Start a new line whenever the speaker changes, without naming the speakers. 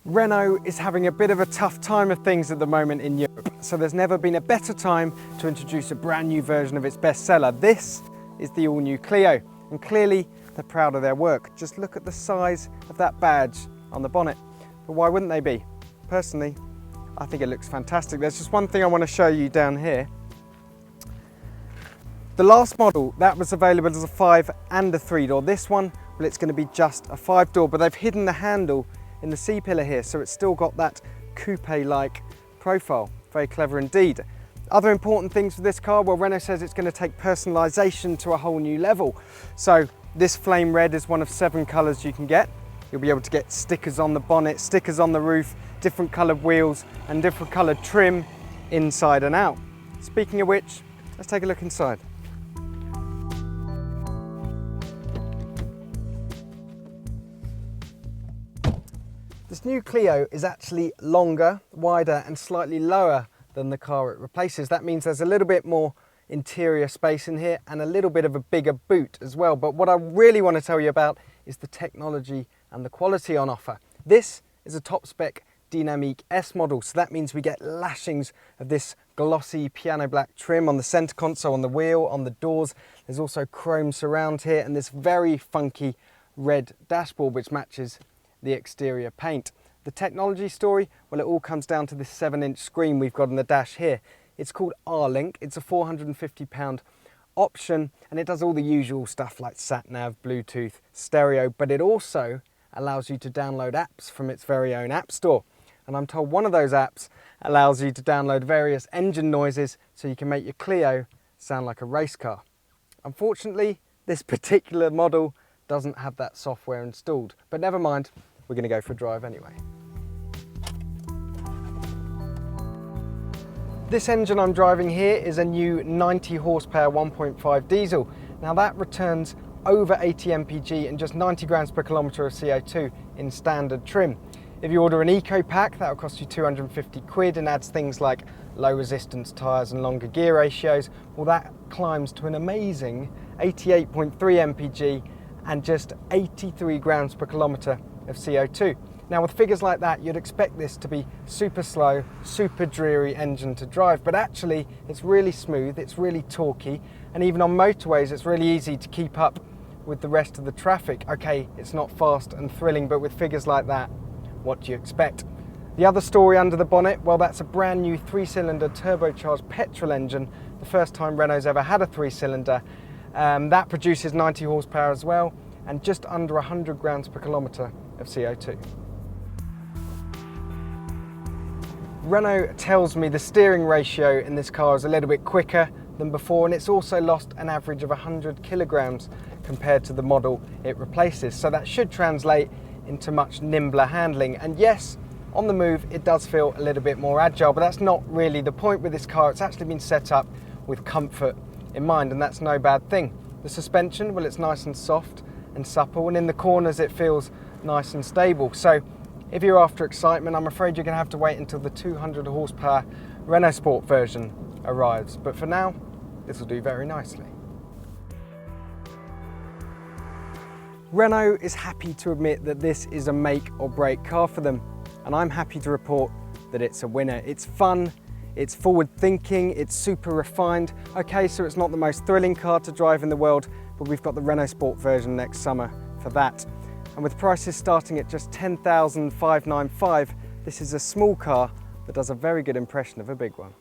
Renault is having a bit of a tough time of things at the moment in Europe, so there's never been a better time to introduce a brand new version of its bestseller. This is the all-new Clio, and clearly they're proud of their work. Just look at the size of that badge on the bonnet. But why wouldn't they be? Personally, I think it looks fantastic. There's just one thing I want to show you down here. The last model, that was available as a 5 and a 3-door. This one, well, it's going to be just a 5-door, but they've hidden the handle in the C-pillar here, so it's still got that coupe-like profile. Very clever indeed. Other important things for this car, well, Renault says it's going to take personalisation to a whole new level. So this flame red is one of 7 colours you can get. You'll be able to get stickers on the bonnet, stickers on the roof, different coloured wheels and different coloured trim inside and out. Speaking of which, let's take a look inside. This new Clio is actually longer, wider and slightly lower than the car it replaces. That means there's a little bit more interior space in here and a little bit of a bigger boot as well. But what I really want to tell you about is the technology and the quality on offer. This is a top spec Dynamique S model, so that means we get lashings of this glossy piano black trim on the center console, on the wheel, on the doors. There's also chrome surround here and this very funky red dashboard which matches the exterior paint. The technology story, well, it all comes down to this 7-inch screen we've got on the dash here. It's called R-Link. It's a £450 option and it does all the usual stuff like sat-nav, Bluetooth, stereo, but it also allows you to download apps from its very own app store. And I'm told one of those apps allows you to download various engine noises so you can make your Clio sound like a race car. Unfortunately, this particular model doesn't have that software installed, but never mind, we're going to go for a drive anyway. This engine I'm driving here is a new 90 horsepower 1.5 diesel. Now that returns over 80 mpg and just 90 grams per kilometre of CO2 in standard trim. If you order an eco pack, that'll cost you 250 quid and adds things like low resistance tyres and longer gear ratios. Well, that climbs to an amazing 88.3 mpg and just 83 grams per kilometre of CO2. Now with figures like that, you'd expect this to be super slow, super dreary engine to drive, but actually it's really smooth, it's really torquey, and even on motorways it's really easy to keep up with the rest of the traffic. Okay, it's not fast and thrilling, but with figures like that, what do you expect? The other story under the bonnet, well, that's a brand new 3-cylinder turbocharged petrol engine, the first time Renault's ever had a 3-cylinder. That produces 90 horsepower as well, and just under 100 grams per kilometre of CO2. Renault tells me the steering ratio in this car is a little bit quicker than before, and it's also lost an average of 100 kilograms compared to the model it replaces. So that should translate into much nimbler handling. And yes, on the move, it does feel a little bit more agile, but that's not really the point with this car. It's actually been set up with comfort in mind, and that's no bad thing. The suspension, well, it's nice and soft and supple, and in the corners it feels nice and stable. So if you're after excitement, I'm afraid you're going to have to wait until the 200 horsepower Renault Sport version arrives. But for now, this will do very nicely. Renault is happy to admit that this is a make or break car for them, and I'm happy to report that it's a winner. It's fun, it's forward thinking, it's super refined. Okay, so it's not the most thrilling car to drive in the world, but we've got the Renault Sport version next summer for that. And with prices starting at just $10,595, this is a small car that does a very good impression of a big one.